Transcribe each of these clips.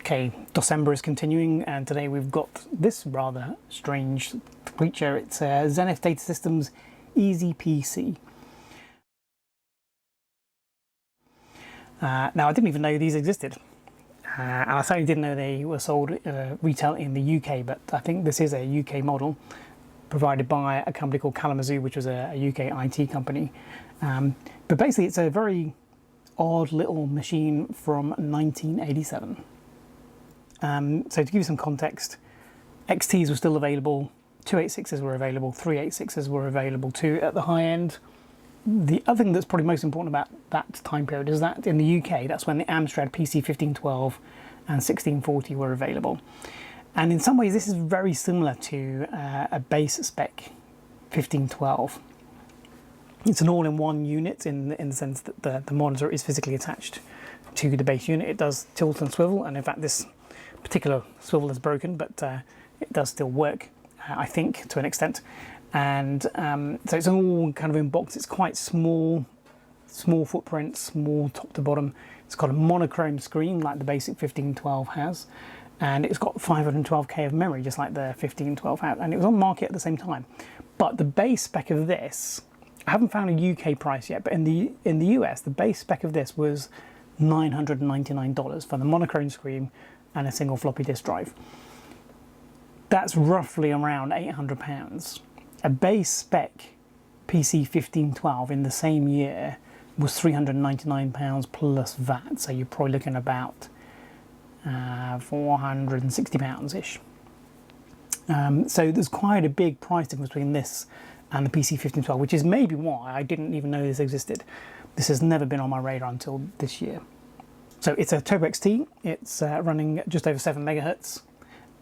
Okay, December is continuing, and today we've got this rather strange creature. It's a Zenith Data Systems Eazy PC. Now, I didn't even know these existed, and I certainly didn't know they were sold retail in the UK, but I think this is a UK model provided by a company called Kalamazoo, which was a UK IT company. But basically, it's a very odd little machine from 1987. So to give you some context, XTs were still available, 286s were available, 386s were available too at the high end. The other thing that's probably most important about that time period is that in the UK, that's when the Amstrad PC1512 and 1640 were available. And in some ways, this is very similar to a base spec 1512. It's an all-in-one unit in the sense that the monitor is physically attached to the base unit. It does tilt and swivel, and in fact, this particular swivel is broken, but it does still work, I think, to an extent. And so it's all kind of in box. It's quite small footprint, small top to bottom. It's got a monochrome screen like the basic 1512 has, and it's got 512K of memory, just like the 1512 had, and it was on market at the same time. But the base spec of this, I haven't found a UK price yet, but in the US, the base spec of this was $999 for the monochrome screen and a single floppy disk drive. That's roughly around £800. A base spec PC1512 in the same year was £399 plus VAT, so you're probably looking about £460-ish. So there's quite a big price difference between this and the PC1512, which is maybe why I didn't even know this existed. This has never been on my radar until this year. So it's a Turbo XT, it's running just over 7 megahertz,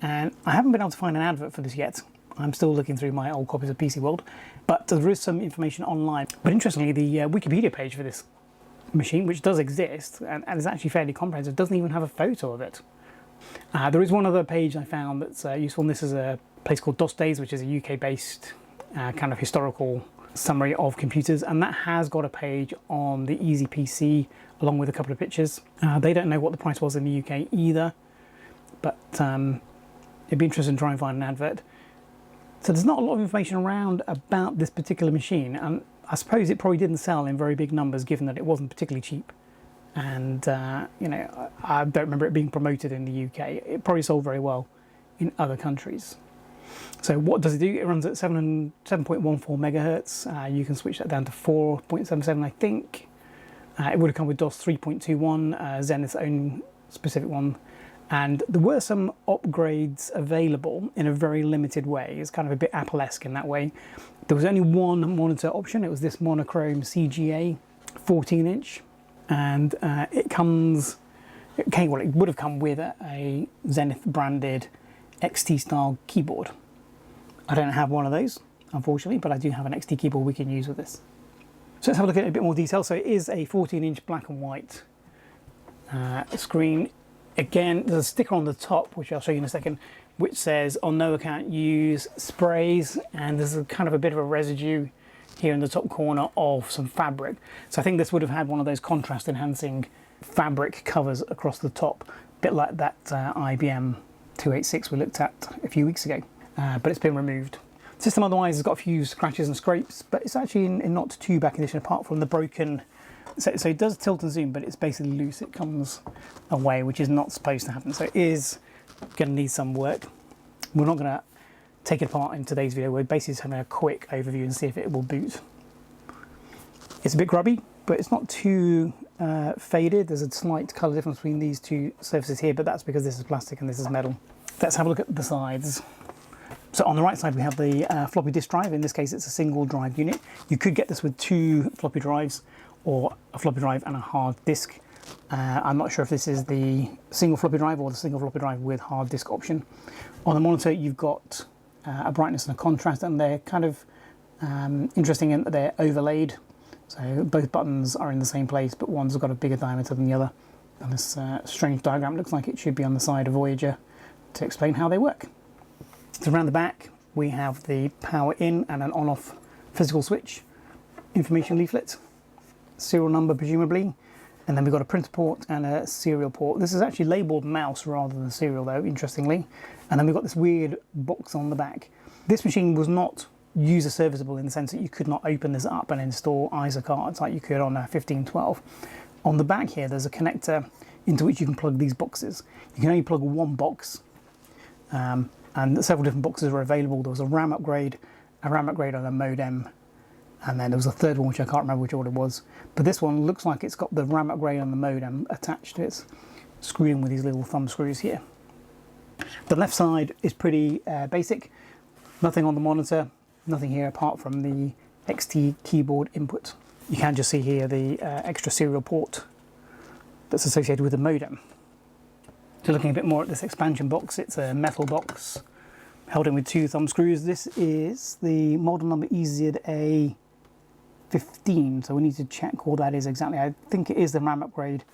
and I haven't been able to find an advert for this yet. I'm still looking through my old copies of PC World, but there is some information online. But interestingly, the Wikipedia page for this machine, which does exist and is actually fairly comprehensive, doesn't even have a photo of it. There is one other page I found that's useful, and this is a place called DOS Days, which is a UK-based kind of historical summary of computers, and that has got a page on the Eazy PC along with a couple of pictures. They don't know what the price was in the UK either, but it'd be interesting to try and find an advert. So there's not a lot of information around about this particular machine, and I suppose it probably didn't sell in very big numbers given that it wasn't particularly cheap. And you know, I don't remember it being promoted in the UK. It probably sold very well in other countries. So what does it do? It runs at 7.14 megahertz. You can switch that down to 4.77, I think. It would have come with DOS 3.21, Zenith's own specific one. And there were some upgrades available in a very limited way. It's kind of a bit Apple-esque in that way. There was only one monitor option. It was this monochrome CGA 14-inch. And it would have come with a Zenith branded XT style keyboard. I don't have one of those, unfortunately, but I do have an XT keyboard we can use with this. So let's have a look at it in a bit more detail. So it is a 14-inch black and white screen. Again, there's a sticker on the top, which I'll show you in a second, which says on no account use sprays, and there's a kind of a bit of a residue here in the top corner of some fabric. So I think this would have had one of those contrast enhancing fabric covers across the top, a bit like that IBM 286 we looked at a few weeks ago, but it's been removed. The system otherwise has got a few scratches and scrapes, but it's actually in not too bad condition apart from the broken. So it does tilt and zoom, but it's basically loose. It comes away, which is not supposed to happen. So it is going to need some work. We're not going to take it apart in today's video. We're basically just having a quick overview and see if it will boot. It's a bit grubby, but it's not too faded. There's a slight colour difference between these two surfaces here, but that's because this is plastic and this is metal. Let's have a look at the sides. So on the right side we have the floppy disk drive. In this case it's a single drive unit. You could get this with 2 floppy drives or a floppy drive and a hard disk. I'm not sure if this is the single floppy drive or the single floppy drive with hard disk option. On the monitor you've got a brightness and a contrast, and they're kind of interesting in that they're overlaid. So both buttons are in the same place, but one's got a bigger diameter than the other. And this strange diagram looks like it should be on the side of Voyager to explain how they work. So around the back we have the power in and an on-off physical switch, information leaflet, serial number presumably, And then we've got a printer port and a serial port. This is actually labelled mouse rather than serial though, interestingly. And then we've got this weird box on the back. This machine was not user serviceable in the sense that you could not open this up and install Eazy cards like you could on a 1512. On the back here, there's a connector into which you can plug these boxes. You can only plug one box, and several different boxes were available. There was a RAM upgrade on a modem, and then there was a third one which I can't remember which one it was. But this one looks like it's got the RAM upgrade on the modem attached to its screen with these little thumb screws here. The left side is pretty basic. Nothing on the monitor, nothing here apart from the XT keyboard input. You can just see here the extra serial port that's associated with the modem. So looking a bit more at this expansion box, it's a metal box held in with two thumb screws. This is the model number Eazy A15, so we need to check what that is exactly. I think it is the RAM upgrade,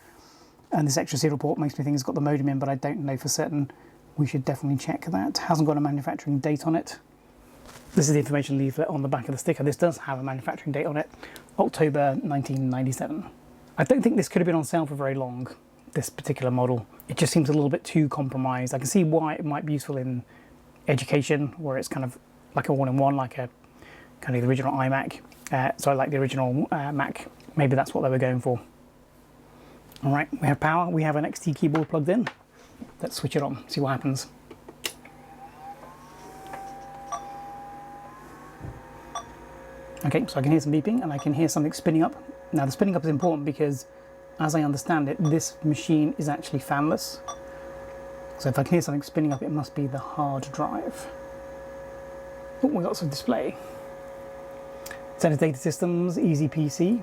and this extra serial port makes me think it's got the modem in, but I don't know for certain. We should definitely check that. Hasn't got a manufacturing date on it. This is the information leaflet on the back of the sticker. This does have a manufacturing date on it, October 1997. I don't think this could have been on sale for very long, this particular model. It just seems a little bit too compromised. I can see why it might be useful in education, where it's kind of like a all-in-one, like a kind of the original iMac. Like the original Mac. Maybe that's what they were going for. All right, we have power. We have an XT keyboard plugged in. Let's switch it on, see what happens. Okay, so I can hear some beeping and I can hear something spinning up. Now the spinning up is important because, as I understand it, this machine is actually fanless. So if I can hear something spinning up, it must be the hard drive. Oh, we got some display. Zenith Data Systems, Eazy PC,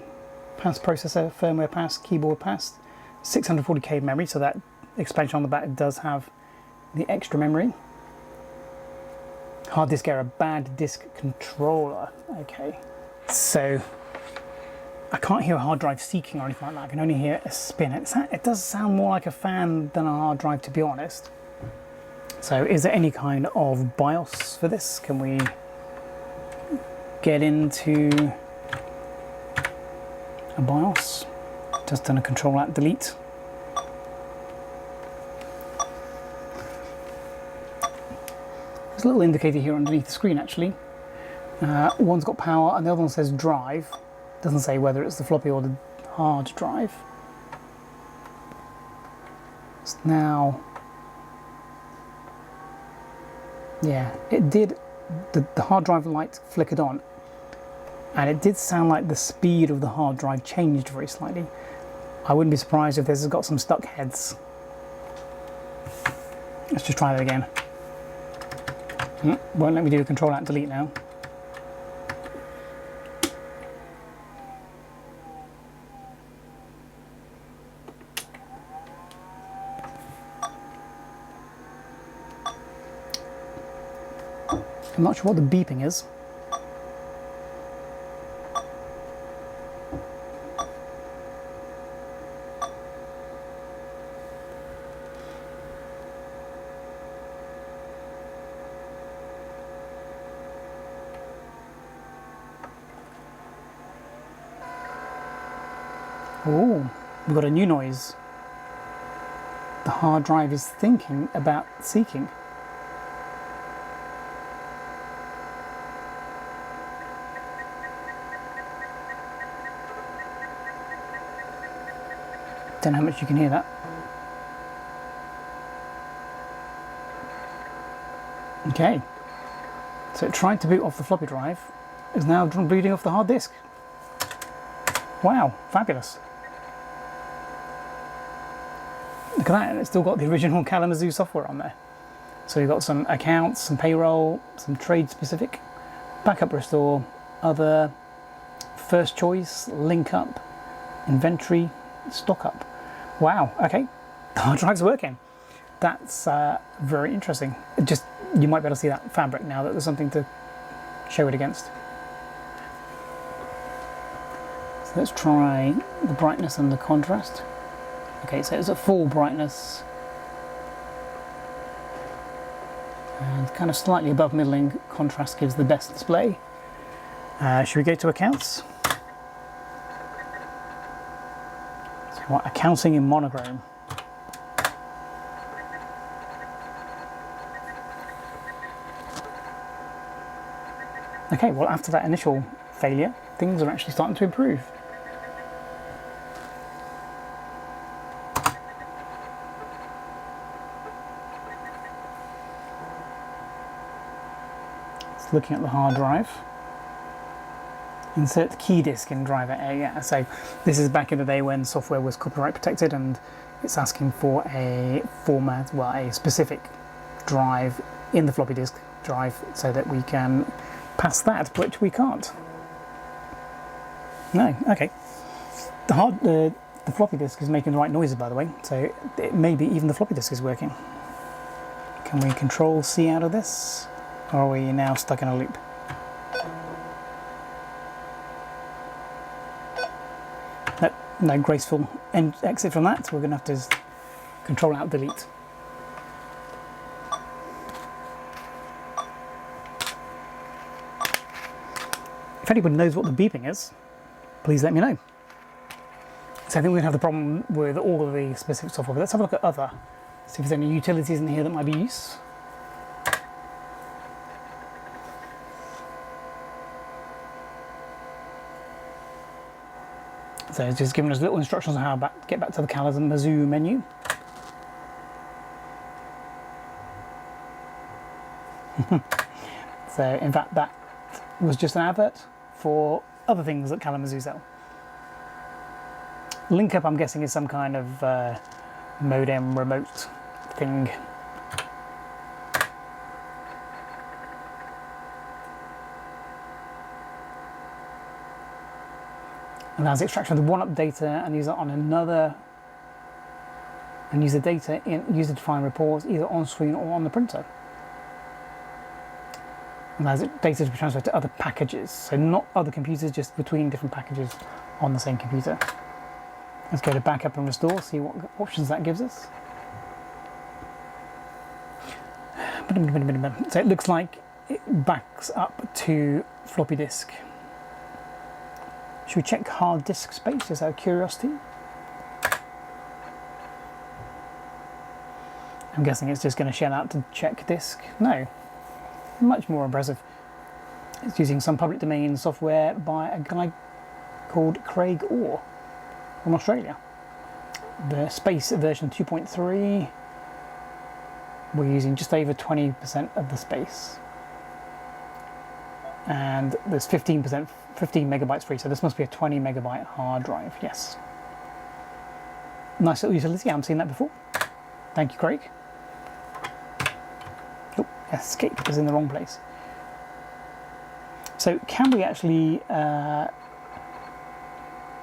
pass processor, firmware pass, keyboard pass, 640K memory, so that expansion on the back does have the extra memory. Hard disk error, bad disk controller. Okay, so I can't hear a hard drive seeking or anything like that. I can only hear a spin. It does sound more like a fan than a hard drive, to be honest. So is there any kind of BIOS for this? Can we get into a BIOS? Just done a Control-Alt-Delete. There's a little indicator here underneath the screen actually. One's got power and the other one says drive. Doesn't say whether it's the floppy or the hard drive. It's now, yeah, it did, the hard drive light flickered on and it did sound like the speed of the hard drive changed very slightly. I wouldn't be surprised if this has got some stuck heads. Let's just try that again. Won't let me do a Control-Alt-Delete now. I'm not sure what the beeping is. Oh, we've got a new noise. The hard drive is thinking about seeking. Don't know how much you can hear that. Okay, so it tried to boot off the floppy drive, is now booting off the hard disk. Wow, fabulous. Look at that, and it's still got the original Kalamazoo software on there. So you've got some accounts, some payroll, some trade specific, backup restore, other, first choice, link up, inventory, stock up. Wow, okay, the hard drive's working. That's very interesting. You might be able to see that fabric now that there's something to show it against. So let's try the brightness and the contrast. Okay, so it's at full brightness and kind of slightly above middling. Contrast gives the best display. Should we go to accounts? So What, accounting in monochrome. Okay, well after that initial failure, things are actually starting to improve. It's looking at the hard drive. Insert key disk in driver A. Yeah, so this is back in the day when software was copyright protected, and it's asking for a format, well, a specific drive in the floppy disk drive so that we can pass that, which we can't. No, okay. The floppy disk is making the right noises, by the way, so it maybe even the floppy disk is working. Can we control C out of this, or are we now stuck in a loop? Nope, no graceful exit from that, so we're going to have to control out delete. If anyone knows what the beeping is, please let me know. So I think we're going to have the problem with all of the specific software, but let's have a look at other, see if there's any utilities in here that might be used. So it's just giving us little instructions on how to get back to the Kalamazoo menu. So in fact that was just an advert for other things that Kalamazoo sell. Link up, I'm guessing, is some kind of modem remote thing. Allows extraction of the one-up data and use it on another, and use the data in user-defined reports either on screen or on the printer. Allows data to be transferred to other packages, so not other computers, just between different packages on the same computer. Let's go to backup and restore, see what options that gives us. So it looks like it backs up to floppy disk. Should we check hard disk space, just out of curiosity? I'm guessing it's just going to shell out to check disk. No, much more impressive. It's using some public domain software by a guy called Craig Orr from Australia. The space version 2.3, we're using just over 20% of the space. And there's 15 megabytes free, so this must be a 20 megabyte hard drive, yes. Nice little utility, I haven't seen that before. Thank you, Craig. Oh, escape is in the wrong place. So can we actually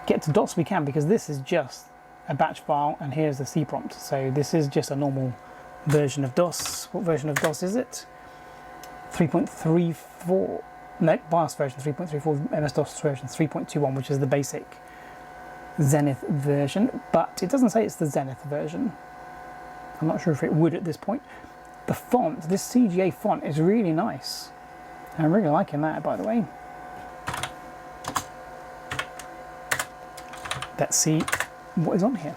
get to DOS? We can, because this is just a batch file and here's the C prompt. So this is just a normal version of DOS. What version of DOS is it? 3.34. No, BIOS version 3.34, MS-DOS version 3.21, which is the basic Zenith version, but it doesn't say it's the Zenith version. I'm not sure if it would at this point. The font, this CGA font is really nice. I'm really liking that, by the way. Let's see what is on here.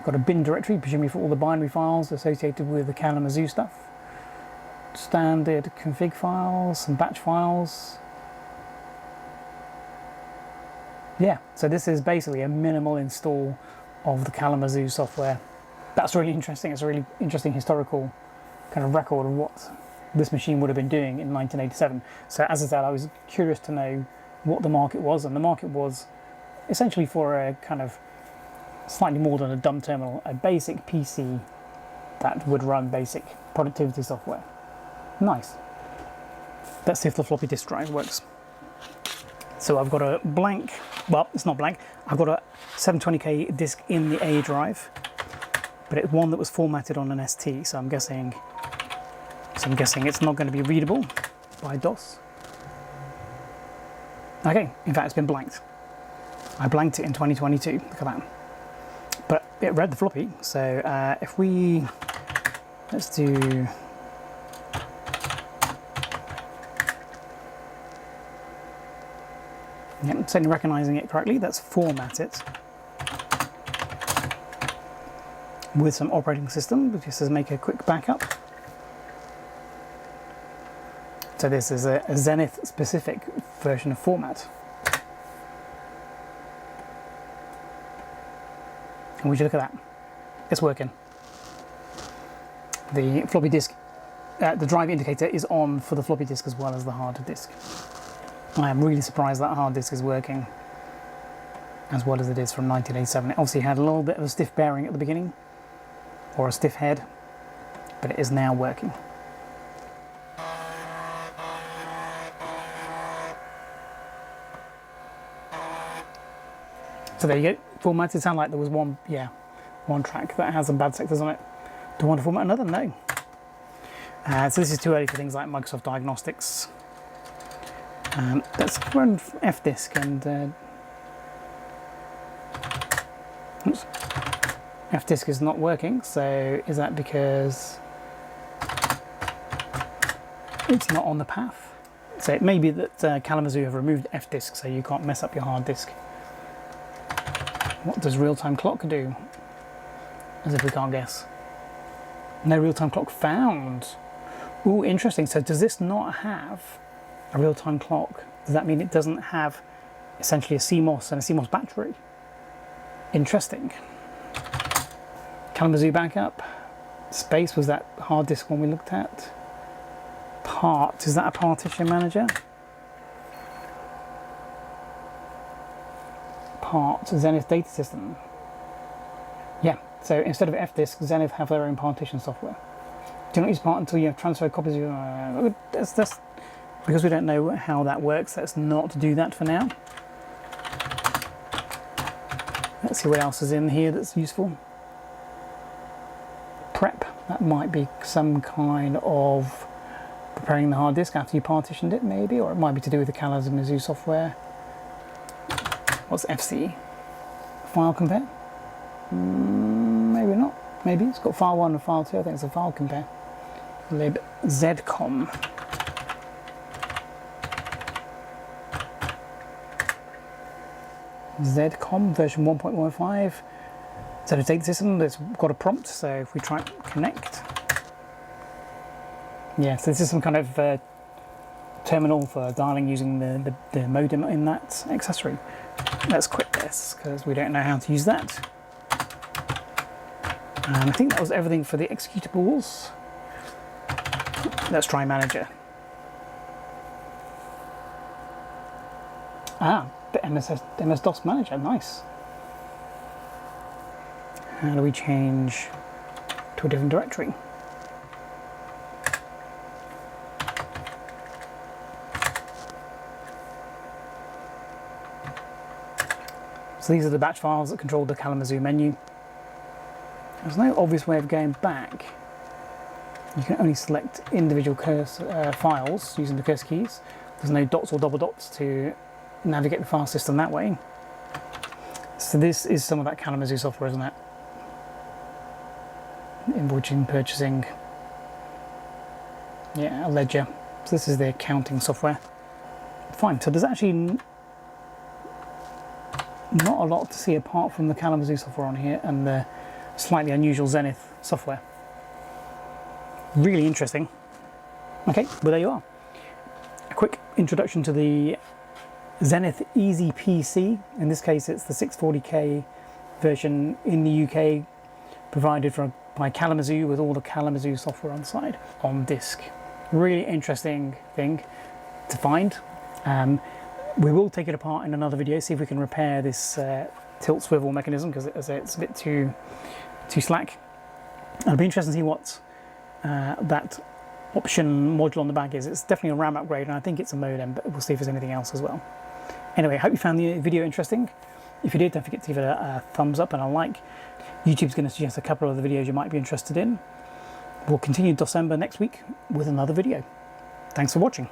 Got a bin directory, presumably for all the binary files associated with the Kalamazoo stuff. Standard config files, some batch files. Yeah, so this is basically a minimal install of the Kalamazoo software. That's really interesting. It's a really interesting historical kind of record of what this machine would have been doing in 1987. So as I said, I was curious to know what the market was, and the market was essentially for a kind of slightly more than a dumb terminal, a basic PC that would run basic productivity software. Nice. Let's see if the floppy disk drive works. So I've got a blank, well, it's not blank, I've got a 720K disk in the A drive, but it's one that was formatted on an ST, so I'm guessing it's not going to be readable by DOS. Okay, in fact it's been blanked. I blanked it in 2022, look at that. But it read the floppy, so if we, let's do, yep, certainly recognising it correctly. Let's format it with some operating system, just to make a quick backup. So this is a Zenith specific version of format. And would you look at that? It's working. The floppy disk, the drive indicator is on for the floppy disk as well as the hard disk. I am really surprised that hard disk is working as well as it is from 1987. It obviously had a little bit of a stiff bearing at the beginning, or a stiff head, but it is now working. So there you go, formatted. Sound like there was one track that has some bad sectors on it. Do I want to format another? No. So this is too early for things like Microsoft Diagnostics. Let's run fdisk and oops. Fdisk is not working, so is that because it's not on the path? So it may be that Kalamazoo have removed fdisk, so you can't mess up your hard disk. What does real-time clock do? As if we can't guess. No real-time clock found. Ooh, interesting. So does this not have a real-time clock? Does that mean it doesn't have essentially a CMOS and a CMOS battery? Interesting. Kalamazoo backup. Space, was that hard disk one we looked at? Part, is that a partition manager? Part, Zenith data system. Yeah, so instead of fdisk, Zenith have their own partition software. Do not use part until you have transferred copies of that's because we don't know how that works. Let's not do that for now. Let's see what else is in here that's useful. Prep, that might be some kind of preparing the hard disk after you partitioned it, maybe, or it might be to do with the Kalamazoo software. What's FC? File compare? Maybe not. Maybe it's got file 1 and file 2. I think it's a file compare. Lib zcom. Zcom version 1.15. So to take the system, it's got a prompt. So if we try connect, yeah. So this is some kind of terminal for dialing using the modem in that accessory. Let's quit this because we don't know how to use that. And I think that was everything for the executables. Let's try manager. Ah, the MS-DOS manager, nice. How do we change to a different directory? So these are the batch files that control the Kalamazoo menu. There's no obvious way of going back. You can only select individual files using the cursor keys. There's no dots or double dots to navigate the file system that way. So this is some of that Kalamazoo software, isn't it? Invoicing, purchasing. Yeah, a ledger. So this is the accounting software. Fine, so there's actually not a lot to see apart from the Kalamazoo software on here and the slightly unusual Zenith software. Really interesting. Okay, well there you are. A quick introduction to the Zenith Eazy PC. In this case it's the 640k version in the UK, provided by Kalamazoo with all the Kalamazoo software on the side, on disk. Really interesting thing to find. We will take it apart in another video, see if we can repair this tilt swivel mechanism, because it's a bit too slack. And it'll be interesting to see what that option module on the back is. It's definitely a RAM upgrade, and I think it's a modem, but we'll see if there's anything else as well. Anyway, I hope you found the video interesting. If you did, don't forget to give it a thumbs up and a like. YouTube's going to suggest a couple of the videos you might be interested in. We'll continue December next week with another video. Thanks for watching.